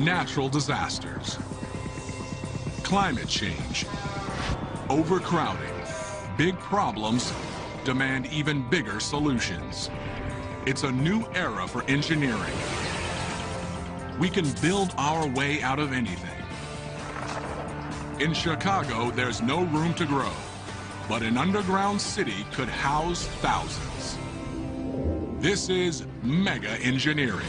natural disasters, climate change, overcrowding. Big problems demand even bigger solutions. It's a new era for engineering. We can build our way out of anything. In Chicago, there's no room to grow, but an underground city could house thousands. This is mega engineering.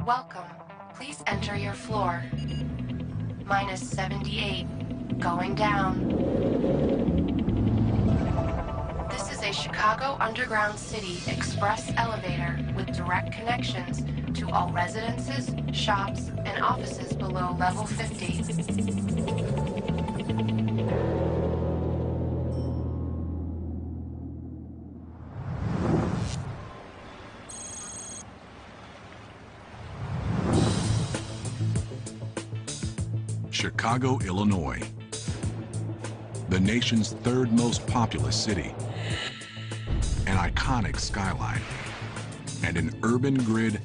Welcome. Please enter your floor. Minus 78. Going down. This is a Chicago Underground City Express elevator with direct connections to all residences, shops, and offices below level 50. Chicago, Illinois, the nation's third most populous city, an iconic skyline, and an urban grid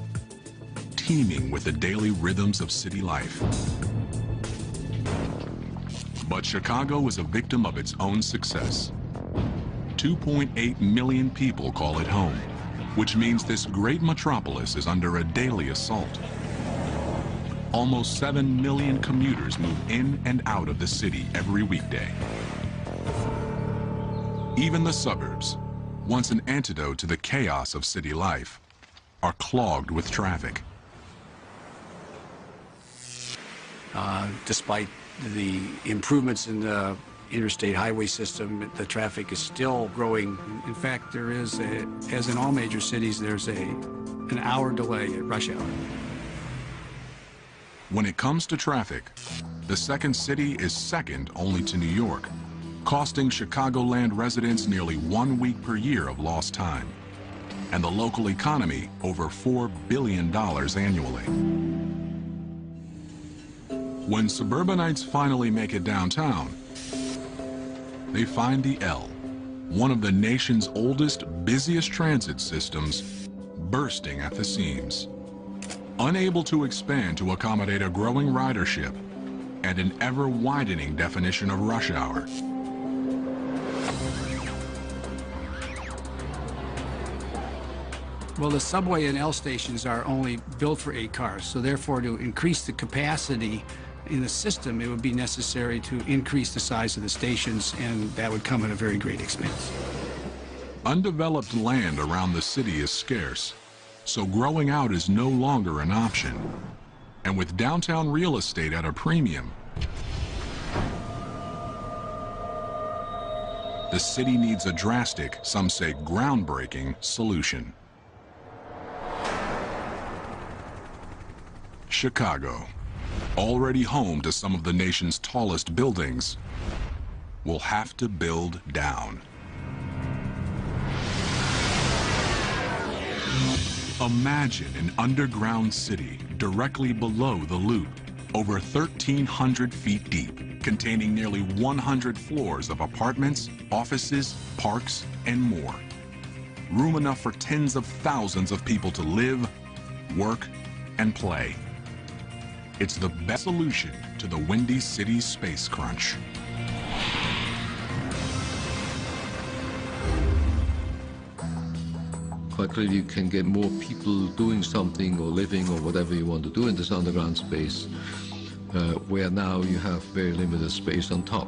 teeming with the daily rhythms of city life. But Chicago is a victim of its own success. 2.8 million people call it home, which means this great metropolis is under a daily assault. Almost 7 million commuters move in and out of the city every weekday. Even the suburbs, once an antidote to the chaos of city life, are clogged with traffic. Despite the improvements in the interstate highway system, the traffic is still growing. In fact, there is, as in all major cities, there's an hour delay at rush hour. When it comes to traffic, the second city is second only to New York, costing Chicagoland residents nearly 1 week per year of lost time, and the local economy over $4 billion annually. When suburbanites finally make it downtown, they find the L, one of the nation's oldest, busiest transit systems, bursting at the seams. Unable to expand to accommodate a growing ridership and an ever-widening definition of rush hour. Well, the subway and L stations are only built for 8 cars, so therefore to increase the capacity in the system, it would be necessary to increase the size of the stations, and that would come at a very great expense. Undeveloped land around the city is scarce, so growing out is no longer an option. And with downtown real estate at a premium, the city needs a drastic, some say groundbreaking, solution. Chicago, already home to some of the nation's tallest buildings, will have to build down. Imagine an underground city directly below the Loop, over 1,300 feet deep, containing nearly 100 floors of apartments, offices, parks, and more. Room enough for tens of thousands of people to live, work, and play. It's the best solution to the Windy City space crunch. Quite clearly, you can get more people doing something or living or whatever you want to do in this underground space, where now you have very limited space on top.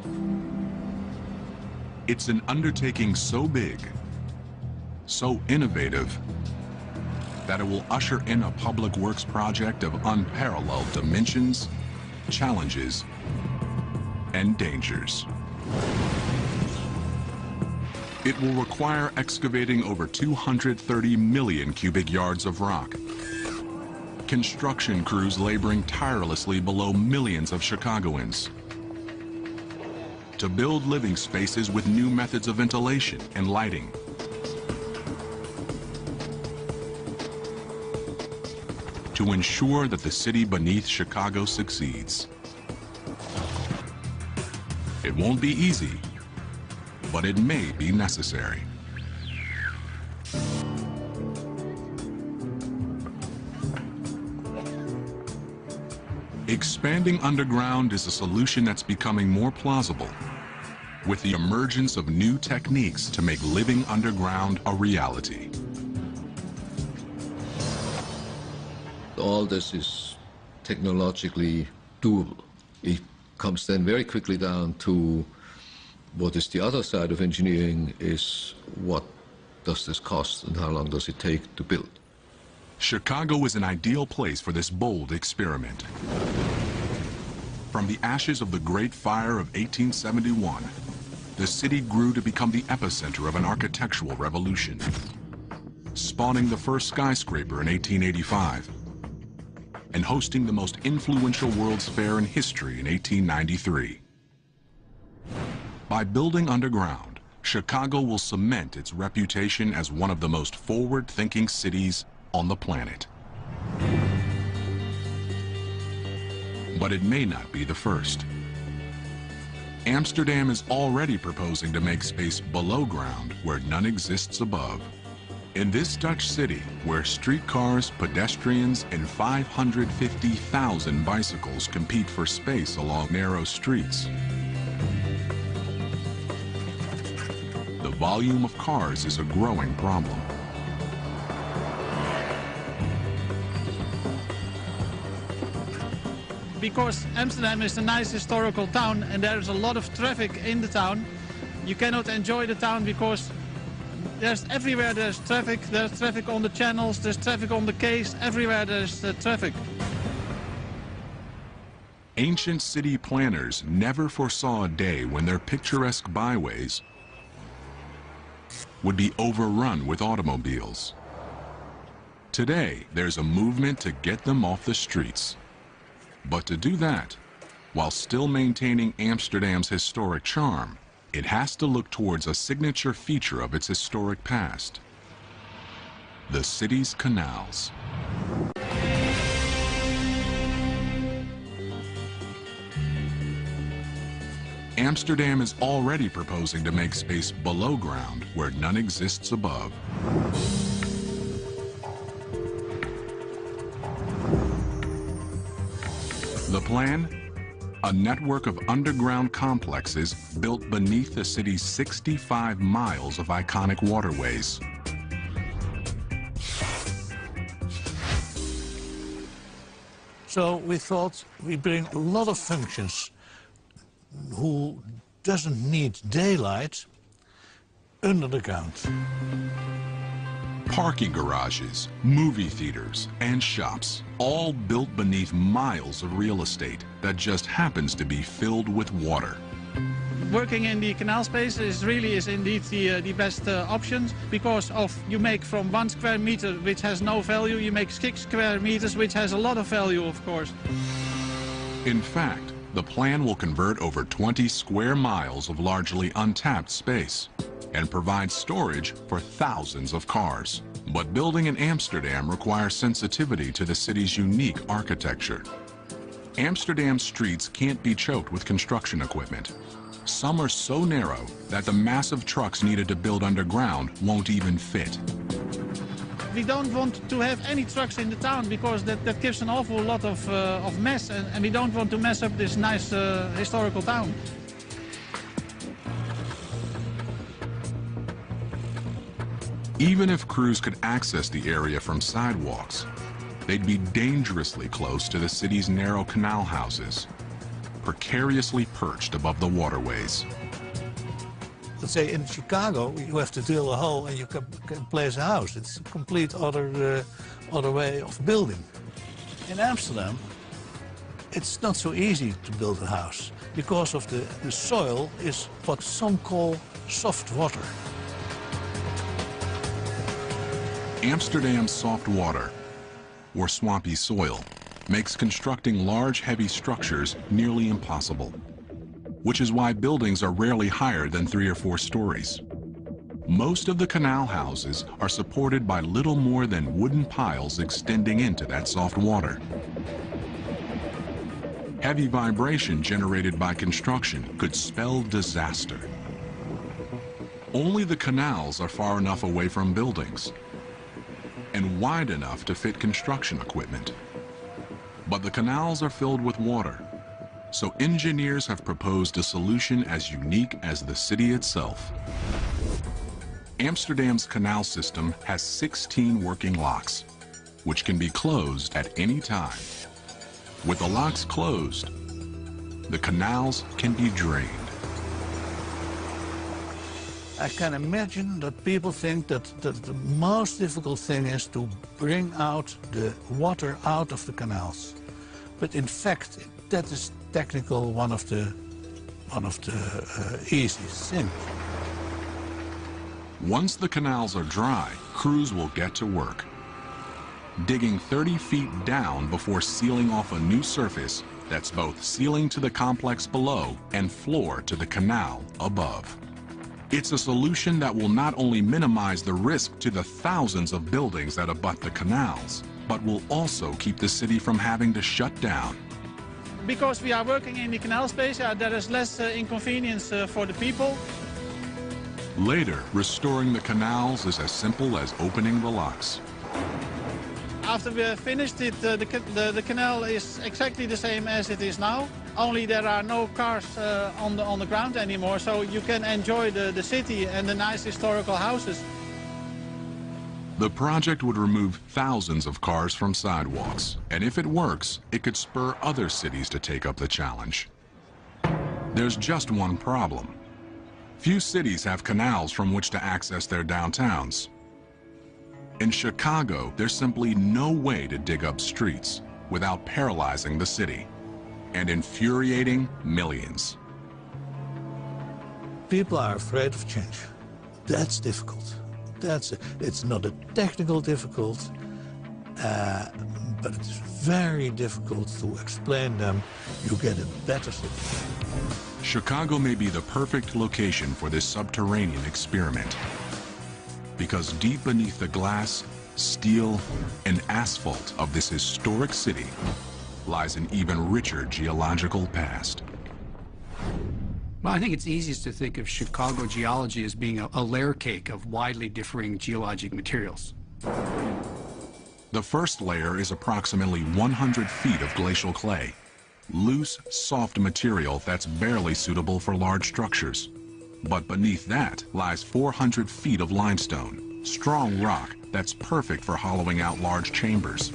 It's an undertaking so big, so innovative, that it will usher in a public works project of unparalleled dimensions, challenges, and dangers. It will require excavating over 230 million cubic yards of rock, construction crews laboring tirelessly below millions of Chicagoans, to build living spaces with new methods of ventilation and lighting, to ensure that the city beneath Chicago succeeds. It won't be easy, but it may be necessary. Expanding underground is a solution that's becoming more plausible, with the emergence of new techniques to make living underground a reality. All this is technologically doable. It comes then very quickly down to what is the other side of engineering, is what does this cost and how long does it take to build. Chicago is an ideal place for this bold experiment. From the ashes of the Great Fire of 1871, the city grew to become the epicenter of an architectural revolution, spawning the first skyscraper in 1885 and hosting the most influential World's Fair in history in 1893. By building underground, Chicago will cement its reputation as one of the most forward-thinking cities on the planet. But it may not be the first. Amsterdam is already proposing to make space below ground where none exists above. In this Dutch city, where streetcars, pedestrians, and 550,000 bicycles compete for space along narrow streets, the volume of cars is a growing problem. Because Amsterdam is a nice historical town and there is a lot of traffic in the town, you cannot enjoy the town because everywhere there's traffic on the channels, there's traffic on the quays, everywhere there's traffic. Ancient city planners never foresaw a day when their picturesque byways would be overrun with automobiles. Today, there's a movement to get them off the streets. But to do that, while still maintaining Amsterdam's historic charm, it has to look towards a signature feature of its historic past: the city's canals. Amsterdam is already proposing to make space below ground where none exists above. The plan? A network of underground complexes built beneath the city's 65 miles of iconic waterways. So we thought we bring a lot of functions who doesn't need daylight under the ground. Parking garages, movie theaters, and shops, all built beneath miles of real estate that just happens to be filled with water. Working in the canal space is indeed the best options, because you make from 1 square meter which has no value, you make 6 square meters which has a lot of value, of course. In fact, the plan will convert over 20 square miles of largely untapped space and provide storage for thousands of cars. But building in Amsterdam requires sensitivity to the city's unique architecture. Amsterdam's streets can't be choked with construction equipment. Some are so narrow that the massive trucks needed to build underground won't even fit. We don't want to have any trucks in the town because that gives an awful lot of mess, and we don't want to mess up this nice historical town. Even if crews could access the area from sidewalks, they'd be dangerously close to the city's narrow canal houses, precariously perched above the waterways. Let's say in Chicago, you have to drill a hole and you can place a house. It's a complete other way of building. In Amsterdam, it's not so easy to build a house because of the soil is what some call soft water. Amsterdam's soft water, or swampy soil, makes constructing large, heavy structures nearly impossible, which is why buildings are rarely higher than 3 or 4 stories. Most of the canal houses are supported by little more than wooden piles extending into that soft water. Heavy vibration generated by construction could spell disaster. Only the canals are far enough away from buildings and wide enough to fit construction equipment. But the canals are filled with water, so engineers have proposed a solution as unique as the city itself. Amsterdam's canal system has 16 working locks, which can be closed at any time. With the locks closed, the canals can be drained. I can imagine that people think that the most difficult thing is to bring out the water out of the canals. But in fact, that is technical one of the easiest things. Once the canals are dry, crews will get to work, digging 30 feet down before sealing off a new surface that's both sealing to the complex below and floor to the canal above. It's a solution that will not only minimize the risk to the thousands of buildings that abut the canals, but will also keep the city from having to shut down. Because we are working in the canal space, there is less inconvenience for the people. Later, restoring the canals is as simple as opening the locks. After we have finished it, the canal is exactly the same as it is now. Only there are no cars on the ground anymore, so you can enjoy the city and the nice historical houses. The project would remove thousands of cars from sidewalks, and if it works, it could spur other cities to take up the challenge. There's just one problem. Few cities have canals from which to access their downtowns. In Chicago, there's simply no way to dig up streets without paralyzing the city and infuriating millions. People are afraid of change. That's difficult. It's not a technical difficult, but it's very difficult to explain them. You get a better city. Chicago may be the perfect location for this subterranean experiment, because deep beneath the glass, steel, and asphalt of this historic city lies an even richer geological past. Well, I think it's easiest to think of Chicago geology as being a layer cake of widely differing geologic materials. The first layer is approximately 100 feet of glacial clay, loose, soft material that's barely suitable for large structures. But beneath that lies 400 feet of limestone, strong rock that's perfect for hollowing out large chambers.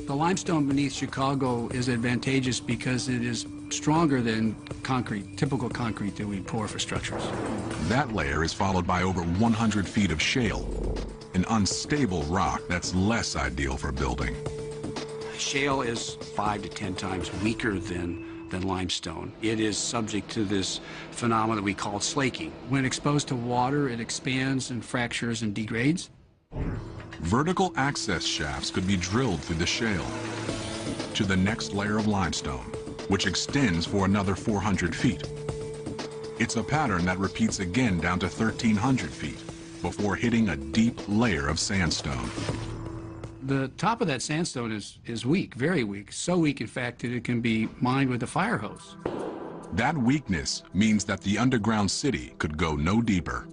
The limestone beneath Chicago is advantageous because it is stronger than concrete, typical concrete that we pour for structures. That layer is followed by over 100 feet of shale, an unstable rock that's less ideal for building. Shale is 5 to 10 times weaker than limestone. It is subject to this phenomenon that we call slaking. When exposed to water, it expands and fractures and degrades. Vertical access shafts could be drilled through the shale to the next layer of limestone, which extends for another 400 feet. It's a pattern that repeats again down to 1,300 feet before hitting a deep layer of sandstone. The top of that sandstone is weak, very weak. So weak, in fact, that it can be mined with a fire hose. That weakness means that the underground city could go no deeper.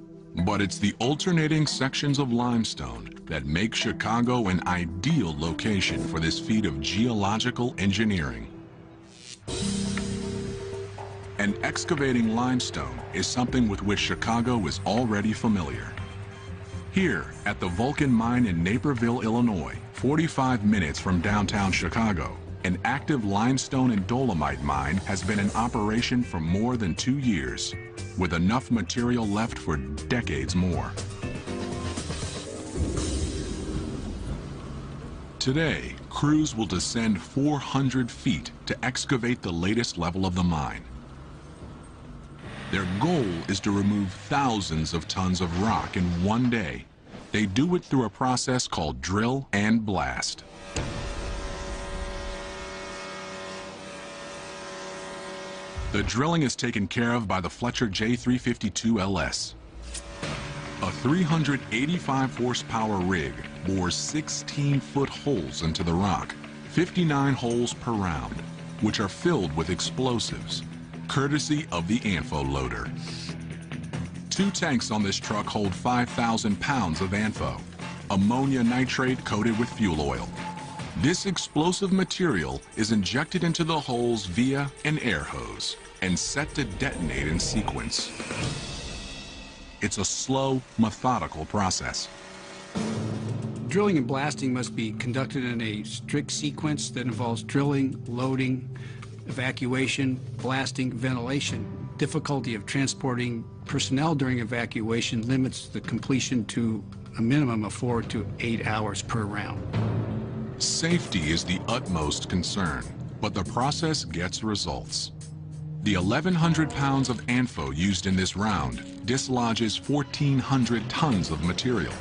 But it's the alternating sections of limestone that make Chicago an ideal location for this feat of geological engineering. And excavating limestone is something with which Chicago is already familiar. Here at the Vulcan Mine in Naperville, Illinois, 45 minutes from downtown Chicago, an active limestone and dolomite mine has been in operation for more than 2 years, with enough material left for decades more. Today, crews will descend 400 feet to excavate the latest level of the mine. Their goal is to remove thousands of tons of rock in one day. They do it through a process called drill and blast. The drilling is taken care of by the Fletcher J352 LS. A 385 horsepower rig bores 16-foot holes into the rock, 59 holes per round, which are filled with explosives, courtesy of the ANFO loader. 2 tanks on this truck hold 5,000 pounds of ANFO, ammonia nitrate coated with fuel oil. This explosive material is injected into the holes via an air hose and set to detonate in sequence. It's a slow, methodical process. Drilling and blasting must be conducted in a strict sequence that involves drilling, loading, evacuation, blasting, ventilation. Difficulty of transporting personnel during evacuation limits the completion to a minimum of 4 to 8 hours per round. Safety is the utmost concern, but the process gets results. The 1,100 pounds of ANFO used in this round dislodges 1,400 tons of material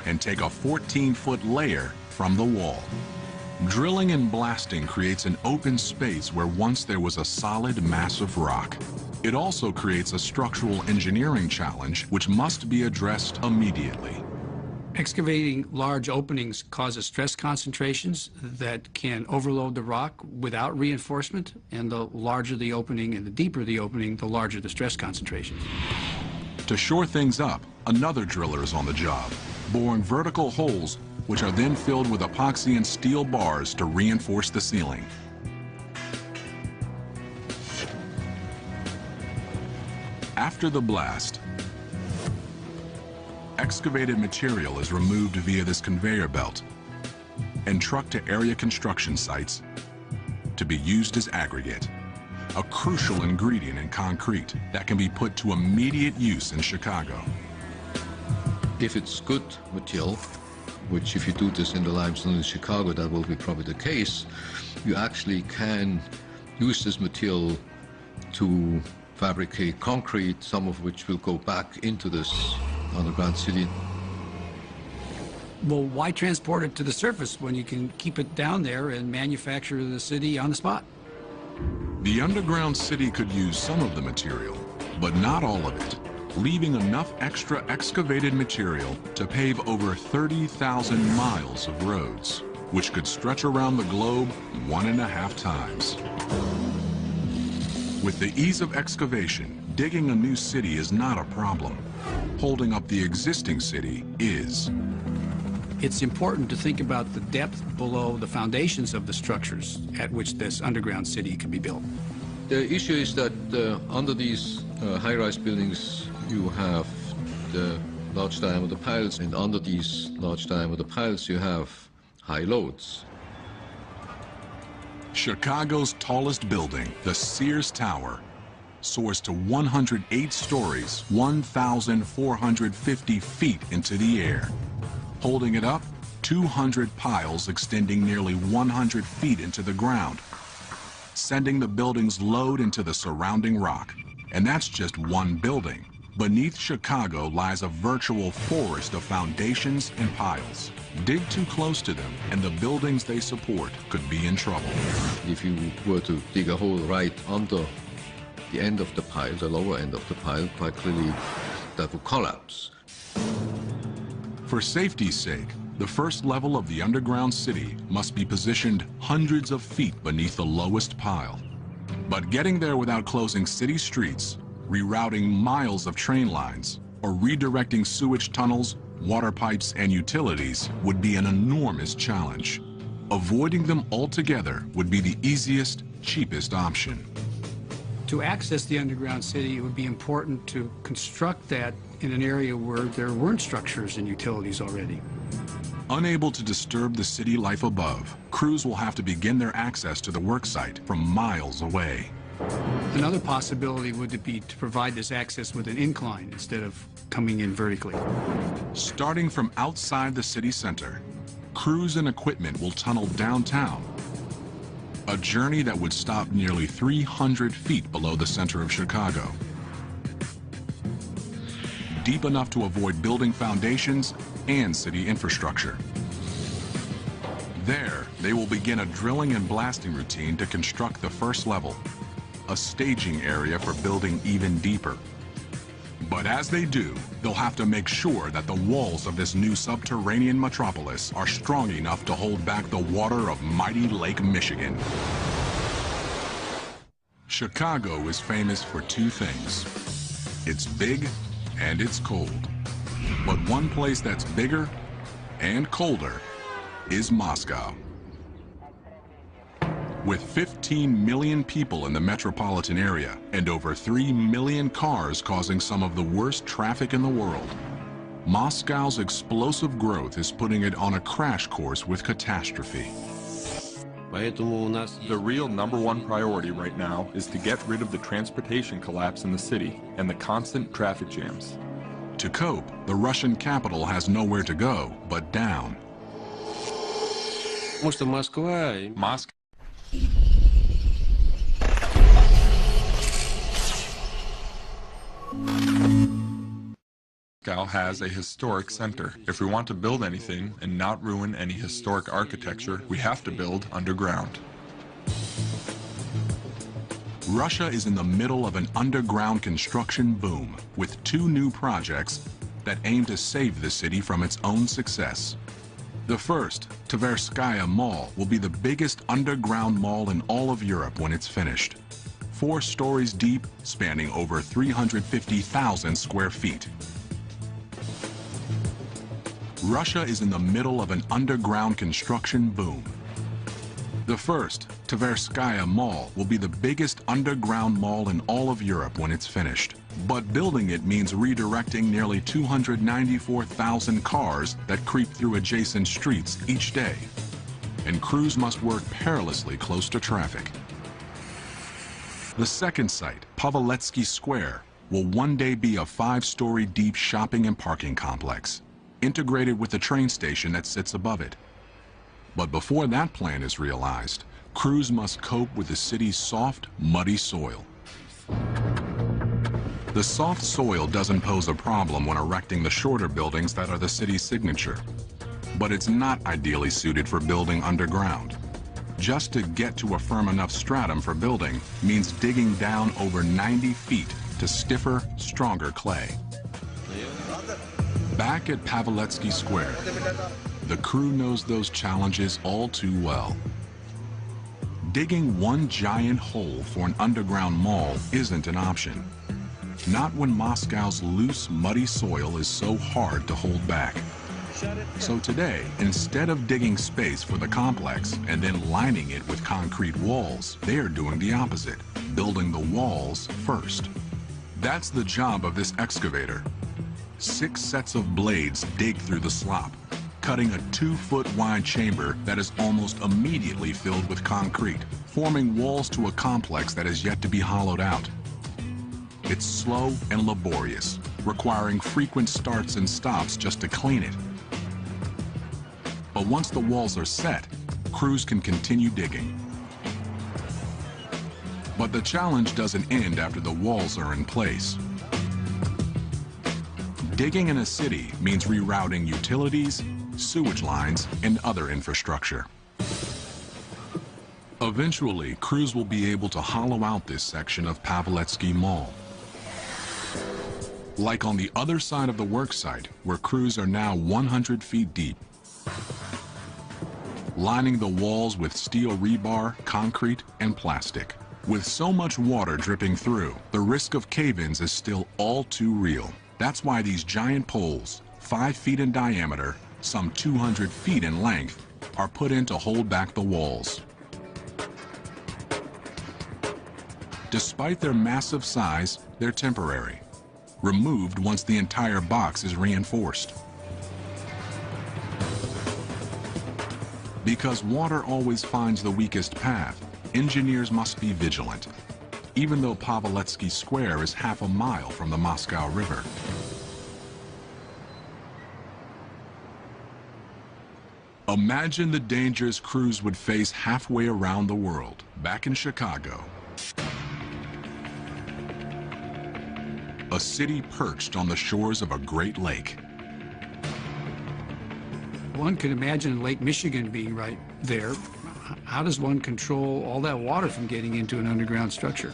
and take a 14-foot layer from the wall. Drilling and blasting creates an open space where once there was a solid mass of rock. It also creates a structural engineering challenge which must be addressed immediately. Excavating large openings causes stress concentrations that can overload the rock without reinforcement, and the larger the opening and the deeper the opening, the larger the stress concentration. To shore things up, another driller is on the job, boring vertical holes which are then filled with epoxy and steel bars to reinforce the ceiling. After the blast, excavated material is removed via this conveyor belt and trucked to area construction sites to be used as aggregate, a crucial ingredient in concrete that can be put to immediate use in Chicago. If it's good material, which if you do this in the limestone in Chicago, that will be probably the case, you actually can use this material to fabricate concrete, some of which will go back into this underground city. Well, why transport it to the surface when you can keep it down there and manufacture the city on the spot? The underground city could use some of the material, but not all of it, leaving enough extra excavated material to pave over 30,000 miles of roads, which could stretch around the globe 1.5 times. With the ease of excavation, digging a new city is not a problem. Holding up the existing city is. It's important to think about the depth below the foundations of the structures at which this underground city can be built. The issue is that under these high-rise buildings, you have the large diameter piles, and under these large diameter piles, you have high loads. Chicago's tallest building, the Sears Tower, soars to 108 stories, 1,450 feet into the air. Holding it up, 200 piles extending nearly 100 feet into the ground, sending the building's load into the surrounding rock. And that's just one building. Beneath Chicago lies a virtual forest of foundations and piles. Dig too close to them, and the buildings they support could be in trouble. If you were to dig a hole right under the end of the pile, the lower end of the pile, quite clearly that would collapse. For safety's sake, the first level of the underground city must be positioned hundreds of feet beneath the lowest pile. But getting there without closing city streets, rerouting miles of train lines, or redirecting sewage tunnels, water pipes, and utilities would be an enormous challenge. Avoiding them altogether would be the easiest, cheapest option. To access the underground city, it would be important to construct that in an area where there weren't structures and utilities already. Unable to disturb the city life above, crews will have to begin their access to the worksite from miles away. Another possibility would be to provide this access with an incline instead of coming in vertically. Starting from outside the city center, crews and equipment will tunnel downtown, a journey that would stop nearly 300 feet below the center of Chicago. Deep enough to avoid building foundations and city infrastructure. There, they will begin a drilling and blasting routine to construct the first level, a staging area for building even deeper. But as they do, they'll have to make sure that the walls of this new subterranean metropolis are strong enough to hold back the water of mighty Lake Michigan. Chicago is famous for two things. It's big and it's cold. But one place that's bigger and colder is Moscow. With 15 million people in the metropolitan area and over 3 million cars causing some of the worst traffic in the world, Moscow's explosive growth is putting it on a crash course with catastrophe. The real #1 priority right now is to get rid of the transportation collapse in the city and the constant traffic jams. To cope, the Russian capital has nowhere to go but down. Moscow has a historic center. If we want to build anything and not ruin any historic architecture, we have to build underground. Russia is in the middle of an underground construction boom with 2 new projects that aim to save the city from its own success. The first, Tverskaya Mall, will be the biggest underground mall in all of Europe when it's finished. 4 stories deep, spanning over 350,000 square feet. Russia is in the middle of an underground construction boom. The first, Tverskaya Mall, will be the biggest underground mall in all of Europe when it's finished. But building it means redirecting nearly 294,000 cars that creep through adjacent streets each day. And crews must work perilously close to traffic. The second site, Paveletsky Square, will one day be a 5-story deep shopping and parking complex, integrated with the train station that sits above it. But before that plan is realized, crews must cope with the city's soft, muddy soil. The soft soil doesn't pose a problem when erecting the shorter buildings that are the city's signature, but it's not ideally suited for building underground. Just to get to a firm enough stratum for building means digging down over 90 feet to stiffer, stronger clay. Back at Paveletsky Square, the crew knows those challenges all too well. Digging one giant hole for an underground mall isn't an option. Not when Moscow's loose, muddy soil is so hard to hold back. So today, instead of digging space for the complex and then lining it with concrete walls, they are doing the opposite, building the walls first. That's the job of this excavator. 6 sets of blades dig through the slop, cutting a 2-foot-wide chamber that is almost immediately filled with concrete, forming walls to a complex that is yet to be hollowed out. It's slow and laborious, requiring frequent starts and stops just to clean it. But once the walls are set, crews can continue digging. But the challenge doesn't end after the walls are in place. Digging in a city means rerouting utilities, sewage lines, and other infrastructure. Eventually, crews will be able to hollow out this section of Paveletsky Mall. Like on the other side of the worksite, where crews are now 100 feet deep, lining the walls with steel rebar, concrete, and plastic. With so much water dripping through, the risk of cave-ins is still all too real. That's why these giant poles, 5 feet in diameter, some 200 feet in length, are put in to hold back the walls. Despite their massive size, they're temporary, removed once the entire box is reinforced. Because water always finds the weakest path, engineers must be vigilant, even though Paveletsky Square is half a mile from the Moscow River. Imagine the dangers crews would face halfway around the world, back in Chicago. A city perched on the shores of a great lake. One can imagine Lake Michigan being right there. How does one control all that water from getting into an underground structure?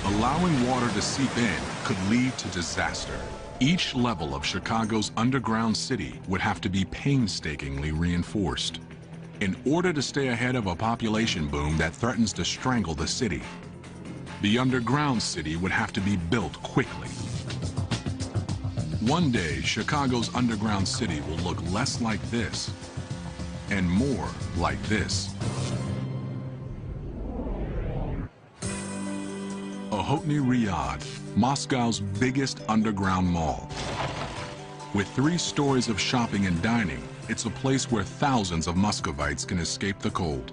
Allowing water to seep in could lead to disaster. Each level of Chicago's underground city would have to be painstakingly reinforced in order to stay ahead of a population boom that threatens to strangle the city. The underground city would have to be built quickly. One day, Chicago's underground city will look less like this and more like this. Ochotny Riyadh, Moscow's biggest underground mall. With 3 stories of shopping and dining, it's a place where thousands of Muscovites can escape the cold.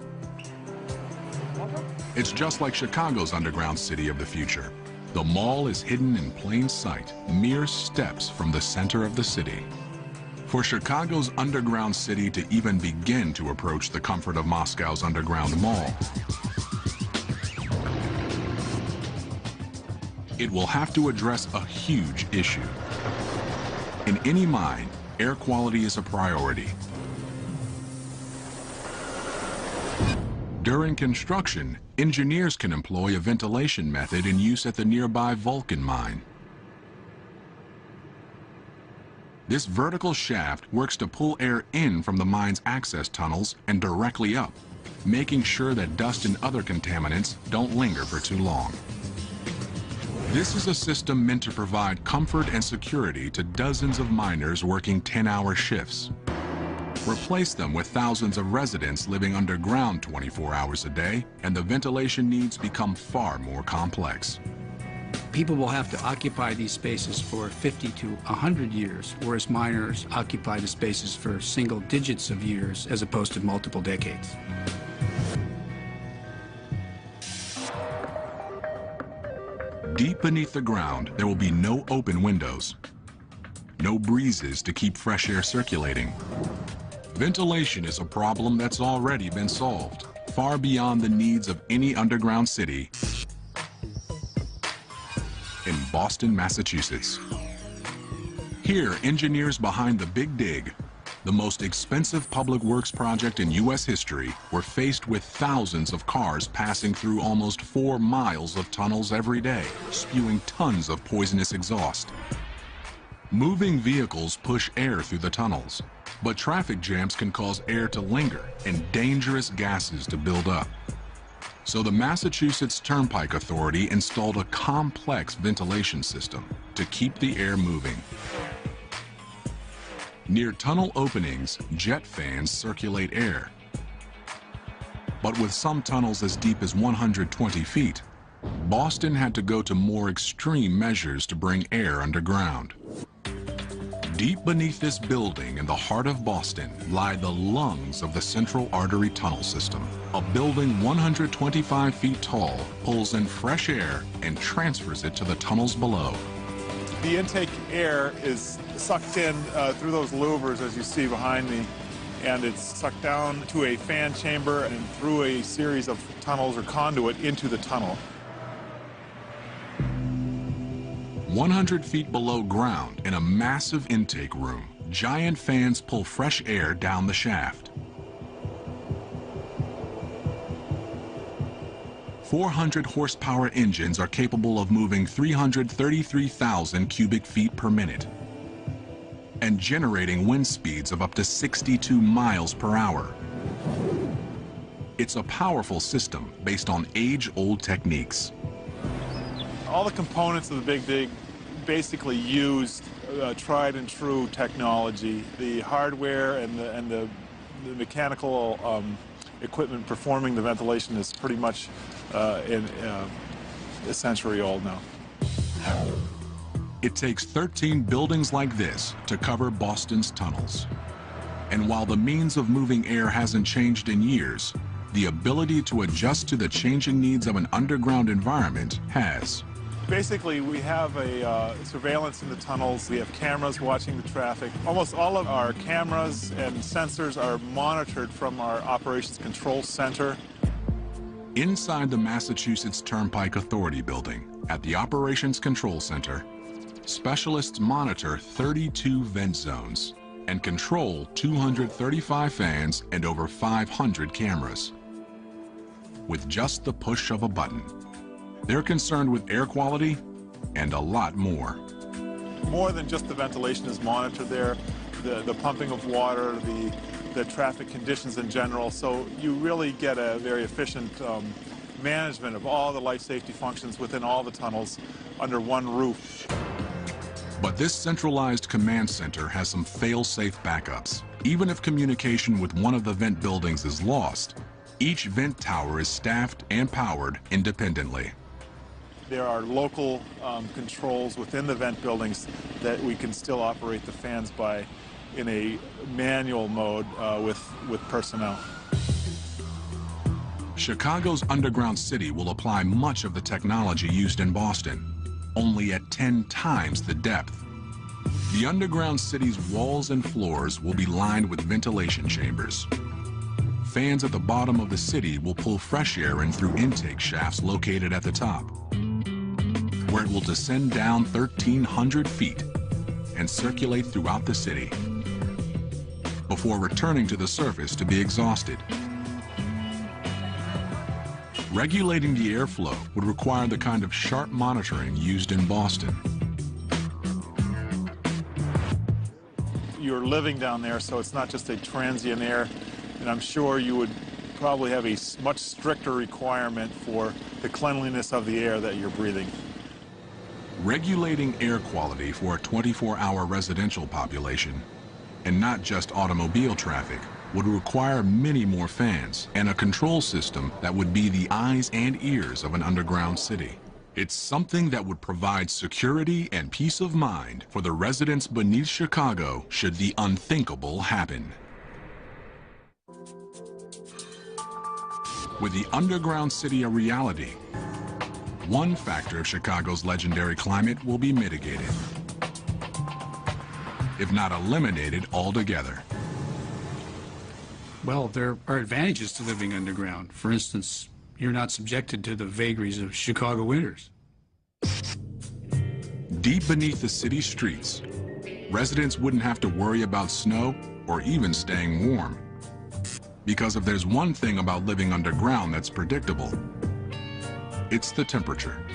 It's just like Chicago's underground city of the future. The mall is hidden in plain sight, mere steps from the center of the city. For Chicago's underground city to even begin to approach the comfort of Moscow's underground mall, it will have to address a huge issue. In any mine, air quality is a priority. During construction, engineers can employ a ventilation method in use at the nearby Vulcan mine. This vertical shaft works to pull air in from the mine's access tunnels and directly up, making sure that dust and other contaminants don't linger for too long. This is a system meant to provide comfort and security to dozens of miners working 10-hour shifts. Replace them with thousands of residents living underground 24 hours a day, and the ventilation needs become far more complex. People will have to occupy these spaces for 50 to 100 years, whereas miners occupy the spaces for single digits of years as opposed to multiple decades. Deep beneath the ground, there will be no open windows, no breezes to keep fresh air circulating. Ventilation is a problem that's already been solved, far beyond the needs of any underground city in Boston, Massachusetts. Here, engineers behind the Big Dig, the most expensive public works project in U.S. history, were faced with thousands of cars passing through almost 4 miles of tunnels every day, spewing tons of poisonous exhaust. Moving vehicles push air through the tunnels, but traffic jams can cause air to linger and dangerous gases to build up. So the Massachusetts Turnpike Authority installed a complex ventilation system to keep the air moving. Near tunnel openings, jet fans circulate air. But with some tunnels as deep as 120 feet, Boston had to go to more extreme measures to bring air underground. Deep beneath this building in the heart of Boston lie the lungs of the Central Artery Tunnel System. A building 125 feet tall pulls in fresh air and transfers it to the tunnels below. The intake air is sucked in through those louvers, as you see behind me, and it's sucked down to a fan chamber and through a series of tunnels or conduit into the tunnel. 100 feet below ground, in a massive intake room, giant fans pull fresh air down the shaft. 400 horsepower engines are capable of moving 333,000 cubic feet per minute and generating wind speeds of up to 62 miles per hour. It's a powerful system based on age-old techniques. All the components of the Big Dig basically used tried and true technology. The hardware and the mechanical equipment performing the ventilation is pretty much a century old now. It takes 13 buildings like this to cover Boston's tunnels. And while the means of moving air hasn't changed in years, the ability to adjust to the changing needs of an underground environment has. Basically, we have a surveillance in the tunnels. We have cameras watching the traffic. Almost all of our cameras and sensors are monitored from our operations control center. Inside the Massachusetts Turnpike Authority building, at the Operations Control Center, specialists monitor 32 vent zones and control 235 fans and over 500 cameras. With just the push of a button, They're concerned with air quality and a lot more. More than just the ventilation is monitored there, the pumping of water, the traffic conditions in general, so you really get a very efficient management of all the life safety functions within all the tunnels under one roof. But this centralized command center has some fail-safe backups. Even if communication with one of the vent buildings is lost, each vent tower is staffed and powered independently. There are local controls within the vent buildings that we can still operate the fans by in a manual mode with personnel. Chicago's underground city will apply much of the technology used in Boston, only at 10 times the depth. The underground city's walls and floors will be lined with ventilation chambers. Fans at the bottom of the city will pull fresh air in through intake shafts located at the top, where it will descend down 1,300 feet and circulate throughout the city before returning to the surface to be exhausted. Regulating the airflow would require the kind of sharp monitoring used in Boston. You're living down there, so it's not just a transient air, and I'm sure you would probably have a much stricter requirement for the cleanliness of the air that you're breathing. Regulating air quality for a 24-hour residential population, and not just automobile traffic, would require many more fans and a control system that would be the eyes and ears of an underground city. It's something that would provide security and peace of mind for the residents beneath Chicago should the unthinkable happen. With the underground city a reality, one factor of Chicago's legendary climate will be mitigated, if not eliminated altogether. Well, there are advantages to living underground. For instance, you're not subjected to the vagaries of Chicago winters. Deep beneath the city streets, residents wouldn't have to worry about snow or even staying warm. Because if there's one thing about living underground that's predictable, it's the temperature.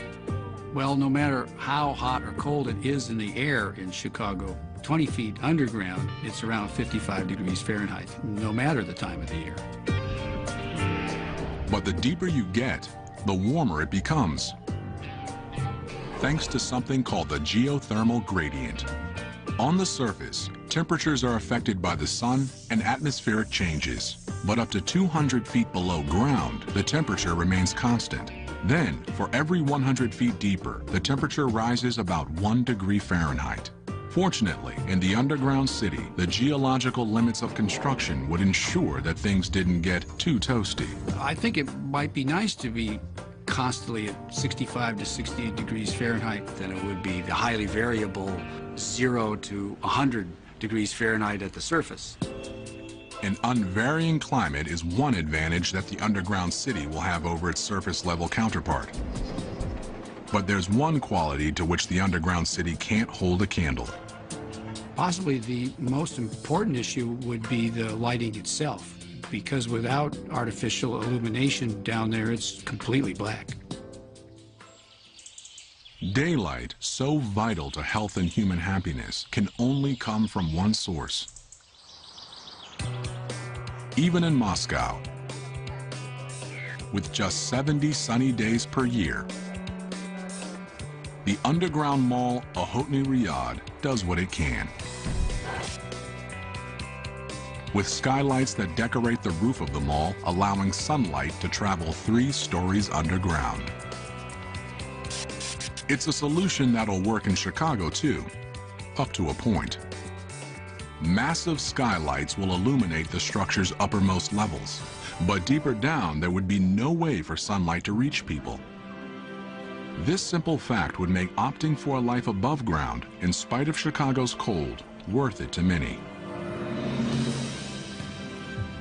Well, no matter how hot or cold it is in the air in Chicago, 20 feet underground, it's around 55 degrees Fahrenheit, no matter the time of the year. But the deeper you get, the warmer it becomes, thanks to something called the geothermal gradient. On the surface, temperatures are affected by the sun and atmospheric changes, but up to 200 feet below ground, the temperature remains constant. Then, for every 100 feet deeper, the temperature rises about 1 degree Fahrenheit. Fortunately, in the underground city, the geological limits of construction would ensure that things didn't get too toasty. I think it might be nice to be constantly at 65 to 68 degrees Fahrenheit than it would be the highly variable 0 to 100 degrees Fahrenheit at the surface. An unvarying climate is one advantage that the underground city will have over its surface-level counterpart. But there's one quality to which the underground city can't hold a candle. Possibly the most important issue would be the lighting itself, because without artificial illumination down there, it's completely black. Daylight, so vital to health and human happiness, can only come from one source. Even in Moscow, with just 70 sunny days per year, the underground mall Ochotny Riyadh does what it can. With skylights that decorate the roof of the mall, allowing sunlight to travel 3 stories underground. It's a solution that'll work in Chicago too, up to a point. Massive skylights will illuminate the structure's uppermost levels, but deeper down there would be no way for sunlight to reach people. This simple fact would make opting for a life above ground, in spite of Chicago's cold, worth it to many.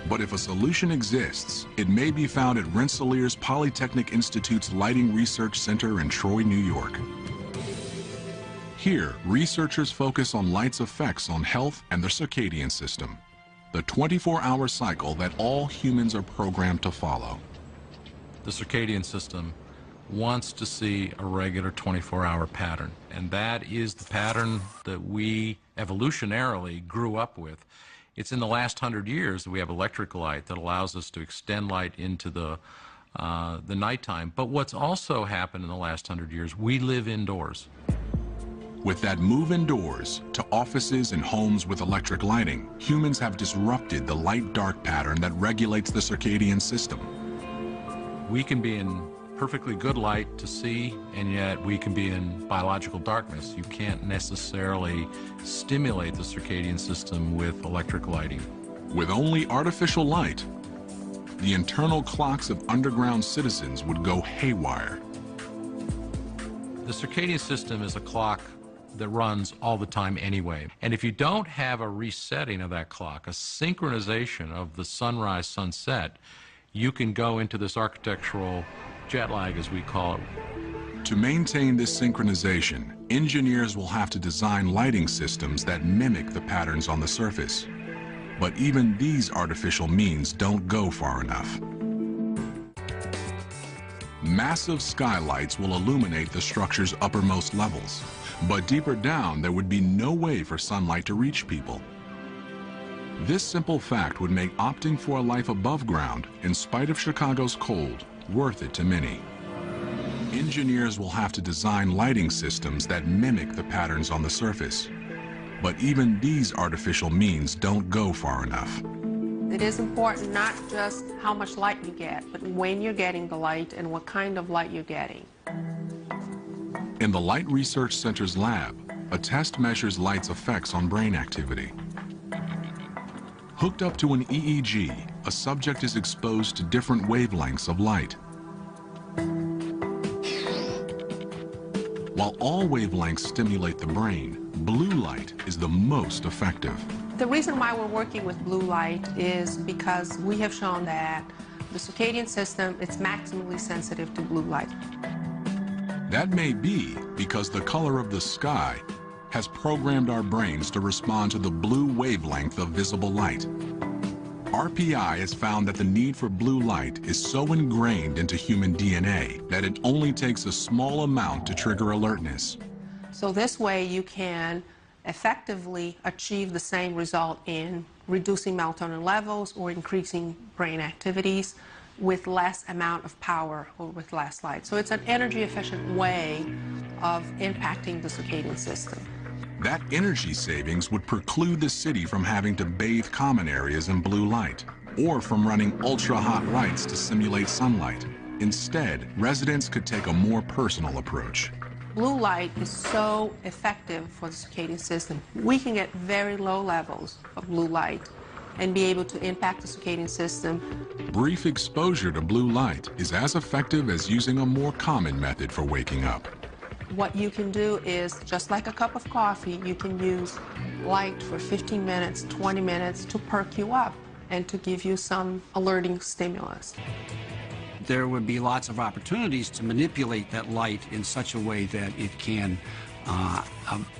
But if a solution exists, it may be found at Rensselaer's Polytechnic Institute's Lighting Research Center in Troy, New York. Here, researchers focus on light's effects on health and the circadian system, the 24-hour cycle that all humans are programmed to follow. The circadian system wants to see a regular 24-hour pattern. And that is the pattern that we evolutionarily grew up with. It's in the last 100 years that we have electric light that allows us to extend light into the nighttime. But what's also happened in the last 100 years, we live indoors. With that move indoors to offices and homes with electric lighting, humans have disrupted the light-dark pattern that regulates the circadian system. We can be in perfectly good light to see, and yet we can be in biological darkness. You can't necessarily stimulate the circadian system with electric lighting. With only artificial light, the internal clocks of underground citizens would go haywire. The circadian system is a clock that runs all the time anyway. And if you don't have a resetting of that clock, a synchronization of the sunrise, sunset, you can go into this architectural jet lag, as we call it. To maintain this synchronization, engineers will have to design lighting systems that mimic the patterns on the surface. But even these artificial means don't go far enough. Massive skylights will illuminate the structure's uppermost levels, but deeper down there would be no way for sunlight to reach people. This simple fact would make opting for a life above ground, in spite of Chicago's cold, worth it to many. Engineers will have to design lighting systems that mimic the patterns on the surface. But even these artificial means don't go far enough. It is important not just how much light you get, but when you're getting the light and what kind of light you're getting. In the Light Research Center's lab, a test measures light's effects on brain activity. Hooked up to an EEG, a subject is exposed to different wavelengths of light. While all wavelengths stimulate the brain, blue light is the most effective. The reason why we're working with blue light is because we have shown that the circadian system is maximally sensitive to blue light. That may be because the color of the sky has programmed our brains to respond to the blue wavelength of visible light. RPI has found that the need for blue light is so ingrained into human DNA that it only takes a small amount to trigger alertness. So this way you can effectively achieve the same result in reducing melatonin levels or increasing brain activities with less amount of power or with less light. So it's an energy efficient way of impacting the circadian system. That energy savings would preclude the city from having to bathe common areas in blue light or from running ultra-hot lights to simulate sunlight. Instead, residents could take a more personal approach. Blue light is so effective for the circadian system. We can get very low levels of blue light and be able to impact the circadian system. Brief exposure to blue light is as effective as using a more common method for waking up. What you can do is, just like a cup of coffee, you can use light for 15 minutes, 20 minutes to perk you up and to give you some alerting stimulus. There would be lots of opportunities to manipulate that light in such a way that it can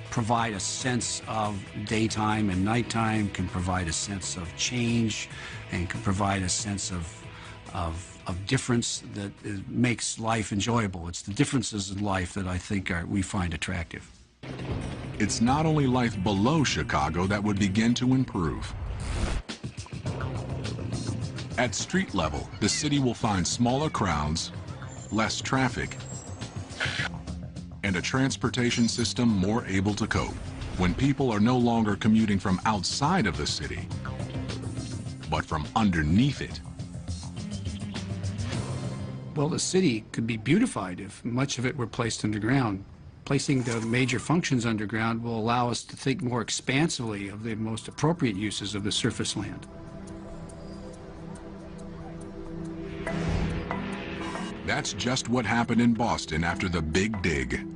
provide a sense of daytime and nighttime, can provide a sense of change, and can provide a sense of difference that makes life enjoyable. It's the differences in life that I think we find attractive. It's not only life below Chicago that would begin to improve. At street level, the city will find smaller crowds, less traffic, and a transportation system more able to cope when people are no longer commuting from outside of the city, but from underneath it. Well, the city could be beautified if much of it were placed underground. Placing the major functions underground will allow us to think more expansively of the most appropriate uses of the surface land. That's just what happened in Boston after the Big Dig.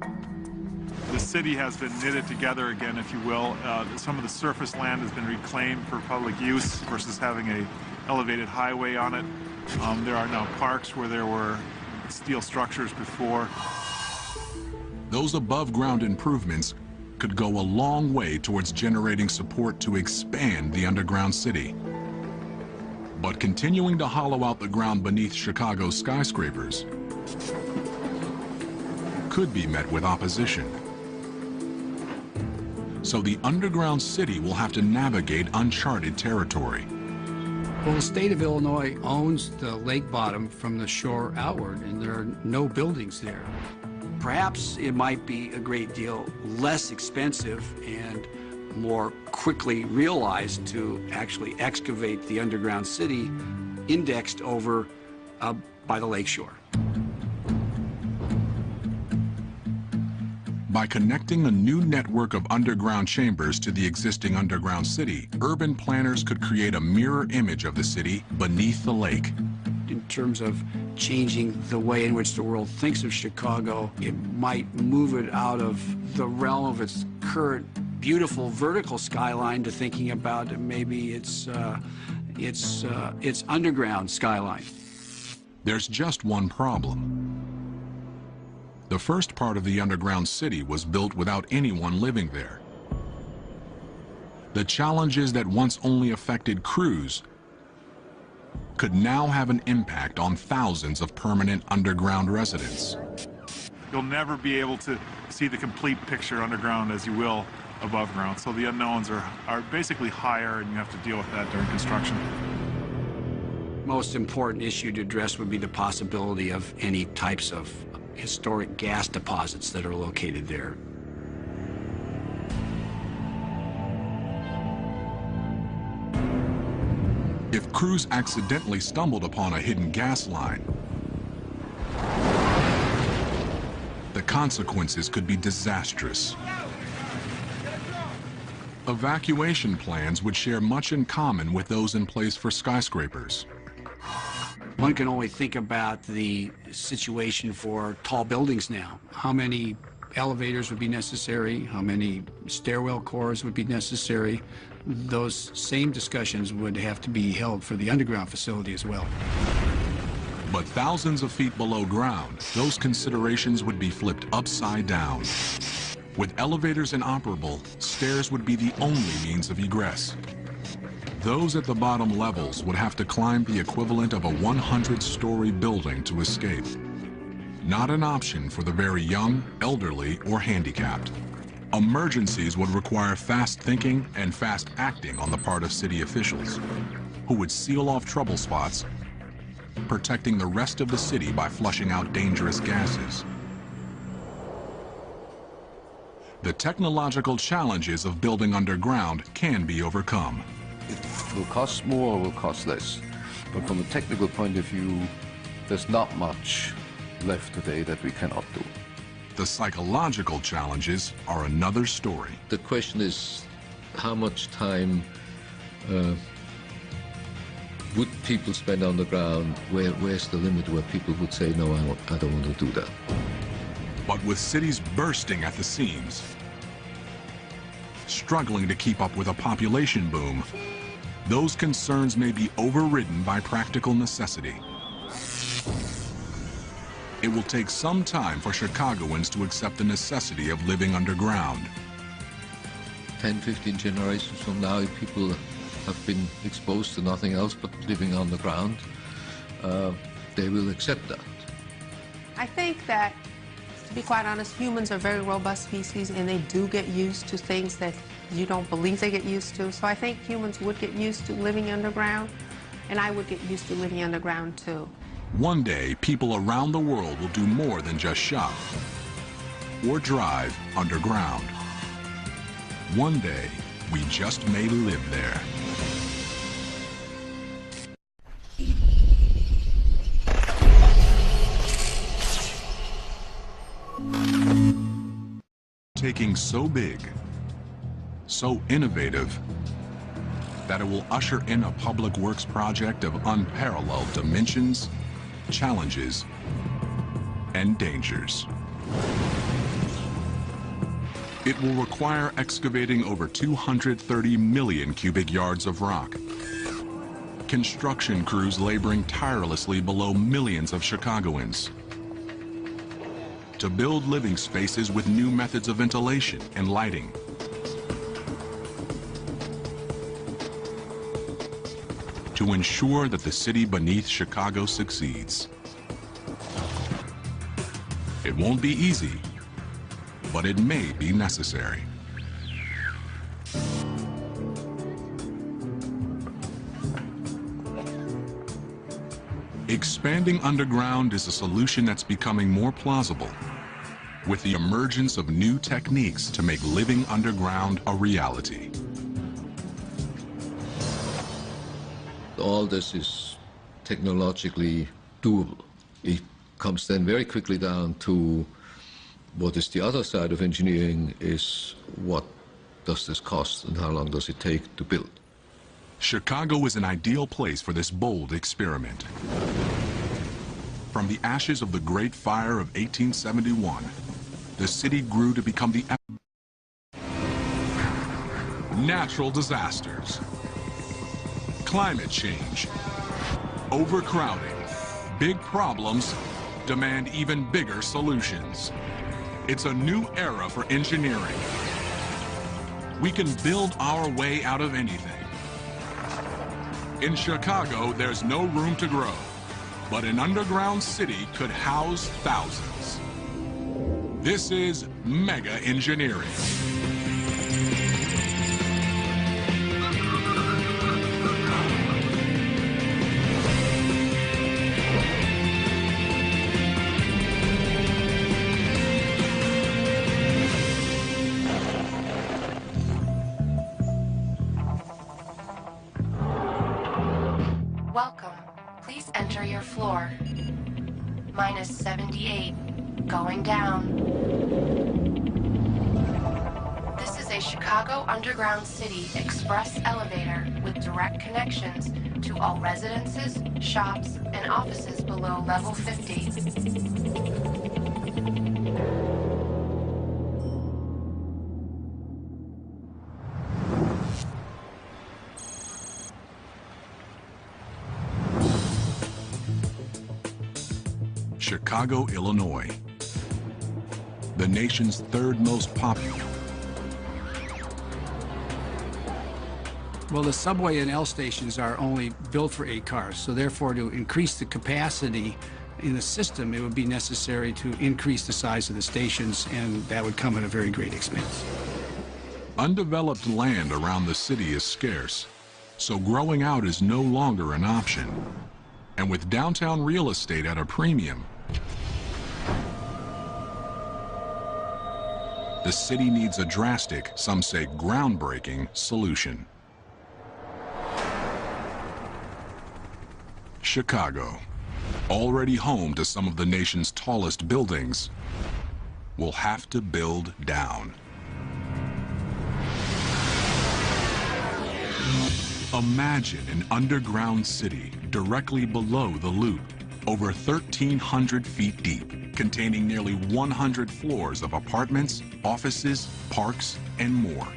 The city has been knitted together again, if you will. Some of the surface land has been reclaimed for public use versus having an elevated highway on it. There are now parks where there were steel structures before. Those above-ground improvements could go a long way towards generating support to expand the underground city. But continuing to hollow out the ground beneath Chicago's skyscrapers could be met with opposition. So the underground city will have to navigate uncharted territory. Well, the state of Illinois owns the lake bottom from the shore outward, and there are no buildings there. Perhaps it might be a great deal less expensive and more quickly realized to actually excavate the underground city indexed over by the lakeshore. By connecting a new network of underground chambers to the existing underground city, urban planners could create a mirror image of the city beneath the lake. In terms of changing the way in which the world thinks of Chicago, it might move it out of the realm of its current beautiful vertical skyline to thinking about maybe its underground skyline. There's just one problem. The first part of the underground city was built without anyone living there. The challenges that once only affected crews could now have an impact on thousands of permanent underground residents. You'll never be able to see the complete picture underground as you will above ground. So the unknowns are basically higher, and you have to deal with that during construction. Most important issue to address would be the possibility of any types of historic gas deposits that are located there. If crews accidentally stumbled upon a hidden gas line, the consequences could be disastrous. Evacuation plans would share much in common with those in place for skyscrapers. One can only think about the situation for tall buildings now. How many elevators would be necessary? How many stairwell cores would be necessary? Those same discussions would have to be held for the underground facility as well. But thousands of feet below ground, those considerations would be flipped upside down. With elevators inoperable, stairs would be the only means of egress. Those at the bottom levels would have to climb the equivalent of a 100-story building to escape. Not an option for the very young, elderly, or handicapped. Emergencies would require fast thinking and fast acting on the part of city officials, who would seal off trouble spots, protecting the rest of the city by flushing out dangerous gases. The technological challenges of building underground can be overcome. It will cost more or will cost less. But from a technical point of view, there's not much left today that we cannot do. The psychological challenges are another story. The question is, how much time would people spend on the ground? Where's the limit where people would say, no, I don't want to do that? But with cities bursting at the seams, struggling to keep up with a population boom, those concerns may be overridden by practical necessity. It will take some time for Chicagoans to accept the necessity of living underground. 10, 15 generations from now, if people have been exposed to nothing else but living underground, they will accept that. I think that, to be quite honest, humans are a very robust species, and they do get used to things that you don't believe they get used to. So I think humans would get used to living underground, and I would get used to living underground too. One day, people around the world will do more than just shop or drive underground. One day, we just may live there. Taking so big, so innovative, that it will usher in a public works project of unparalleled dimensions, challenges, and dangers. It will require excavating over 230 million cubic yards of rock, construction crews laboring tirelessly below millions of Chicagoans, to build living spaces with new methods of ventilation and lighting, to ensure that the city beneath Chicago succeeds. It won't be easy, but it may be necessary. Expanding underground is a solution that's becoming more plausible, with the emergence of new techniques to make living underground a reality. All this is technologically doable. It comes then very quickly down to what is the other side of engineering, is what does this cost and how long does it take to build. Chicago is an ideal place for this bold experiment. From the ashes of the Great Fire of 1871, the city grew to become the natural disasters, climate change, overcrowding, big problems demand even bigger solutions. It's a new era for engineering. We can build our way out of anything. In Chicago, there's no room to grow, but an underground city could house thousands. This is mega engineering. Welcome. Please enter your floor. Minus 78. Going down. This is a Chicago Underground City Express elevator with direct connections to all residences, shops, and offices below level 50. Chicago, Illinois, the nation's third most popular. Well, the subway and L stations are only built for 8 cars, so therefore to increase the capacity in the system, it would be necessary to increase the size of the stations, and that would come at a very great expense. Undeveloped land around the city is scarce, so growing out is no longer an option. And with downtown real estate at a premium, the city needs a drastic, some say groundbreaking, solution. Chicago, already home to some of the nation's tallest buildings, will have to build down. Imagine an underground city directly below the loop, over 1,300 feet deep, containing nearly 100 floors of apartments, offices, parks, and more.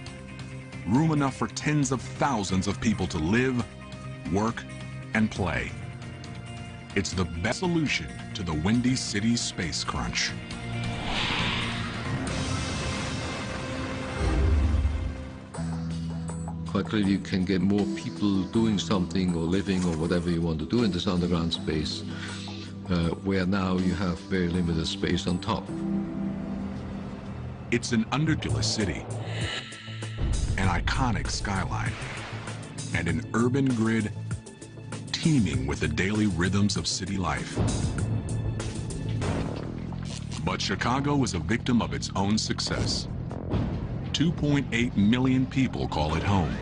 Room enough for tens of thousands of people to live, work, and play. It's the best solution to the Windy City space crunch. Quite clearly you can get more people doing something or living or whatever you want to do in this underground space, where now you have very limited space on top. It's an underground city, an iconic skyline, and an urban grid teeming with the daily rhythms of city life. But Chicago is a victim of its own success. 2.8 million people call it home,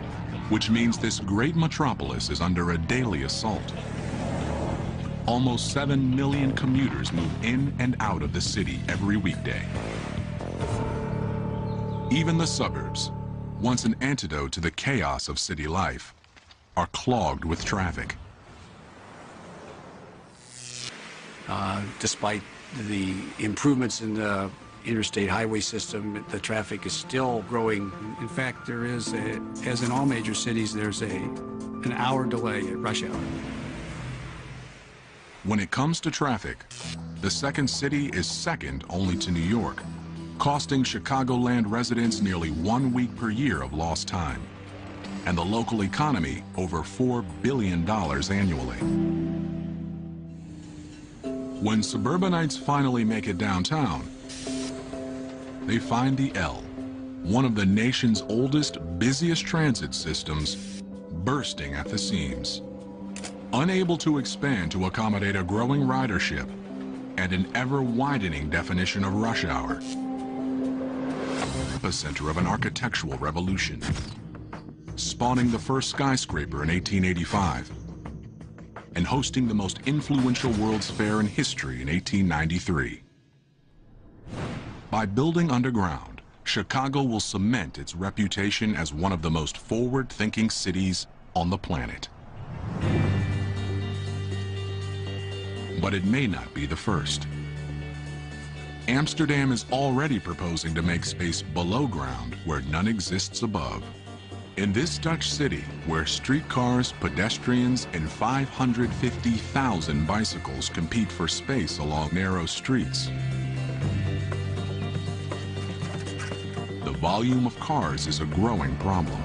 which means this great metropolis is under a daily assault. Almost 7 million commuters move in and out of the city every weekday. Even the suburbs, once an antidote to the chaos of city life, are clogged with traffic. Despite the improvements in the interstate highway system, the traffic is still growing. In fact, there is, as in all major cities, there's an hour delay at rush hour. When it comes to traffic, the second city is second only to New York, costing Chicagoland residents nearly 1 week per year of lost time, and the local economy over $4 billion annually. When suburbanites finally make it downtown, they find the L, one of the nation's oldest, busiest transit systems, bursting at the seams. Unable to expand to accommodate a growing ridership and an ever-widening definition of rush hour, epicenter of an architectural revolution, spawning the first skyscraper in 1885, and hosting the most influential World's Fair in history in 1893. By building underground, Chicago will cement its reputation as one of the most forward-thinking cities on the planet. But it may not be the first. Amsterdam is already proposing to make space below ground where none exists above. In this Dutch city, where streetcars, pedestrians, and 550,000 bicycles compete for space along narrow streets, the volume of cars is a growing problem.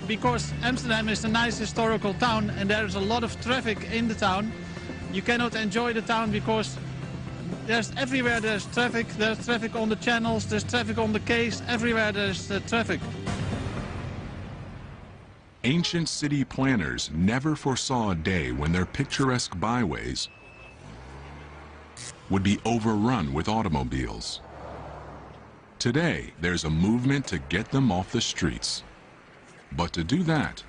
Because Amsterdam is a nice historical town and there is a lot of traffic in the town, you cannot enjoy the town because everywhere there's traffic on the channels, there's traffic on the quays, everywhere there's traffic. Ancient city planners never foresaw a day when their picturesque byways would be overrun with automobiles. Today, there's a movement to get them off the streets. But to do that,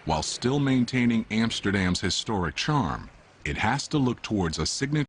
while still maintaining Amsterdam's historic charm, it has to look towards a signature